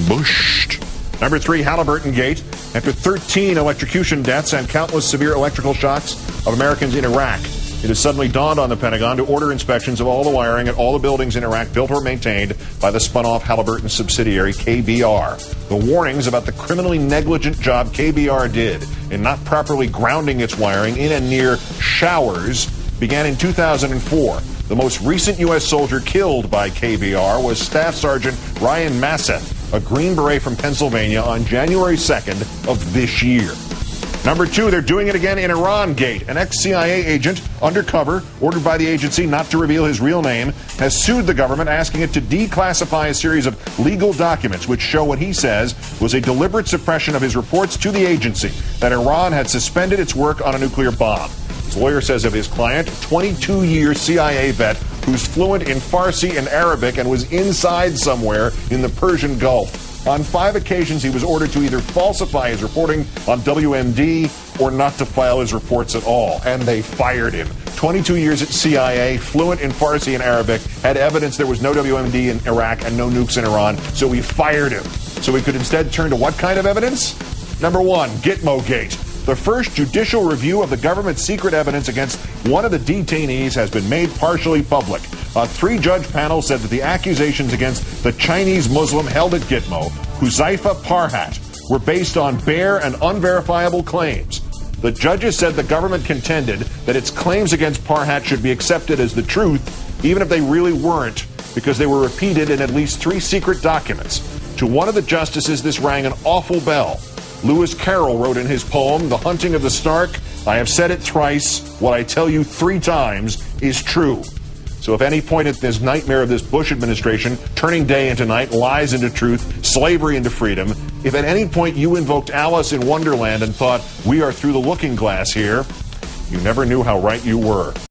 bushed. Number 3, Halliburton Gate. After 13 electrocution deaths and countless severe electrical shocks of Americans in Iraq, it has suddenly dawned on the Pentagon to order inspections of all the wiring at all the buildings in Iraq built or maintained by the spun-off Halliburton subsidiary KBR. The warnings about the criminally negligent job KBR did in not properly grounding its wiring in and near showers began in 2004. The most recent U.S. soldier killed by KBR was Staff Sergeant Ryan Masseth, a Green Beret from Pennsylvania, on January 2nd of this year. Number 2, they're doing it again in Iran Gate. An ex-CIA agent, undercover, ordered by the agency not to reveal his real name, has sued the government, asking it to declassify a series of legal documents which show what he says was a deliberate suppression of his reports to the agency that Iran had suspended its work on a nuclear bomb. His lawyer says of his client, 22-year CIA vet who's fluent in Farsi and Arabic and was inside somewhere in the Persian Gulf. On 5 occasions, he was ordered to either falsify his reporting on WMD or not to file his reports at all, and they fired him. 22 years at CIA, fluent in Farsi and Arabic, had evidence there was no WMD in Iraq and no nukes in Iran, so we fired him. So we could instead turn to what kind of evidence? Number 1, Gitmo Gate. The first judicial review of the government's secret evidence against one of the detainees has been made partially public. A 3-judge panel said that the accusations against the Chinese Muslim held at Gitmo, Huzaifa Parhat, were based on bare and unverifiable claims. The judges said the government contended that its claims against Parhat should be accepted as the truth, even if they really weren't, because they were repeated in at least 3 secret documents. To one of the justices, this rang an awful bell. Lewis Carroll wrote in his poem, The Hunting of the Snark, I have said it thrice, what I tell you 3 times is true. So if any point at this nightmare of this Bush administration, turning day into night, lies into truth, slavery into freedom, if at any point you invoked Alice in Wonderland and thought, we are through the looking glass here, you never knew how right you were.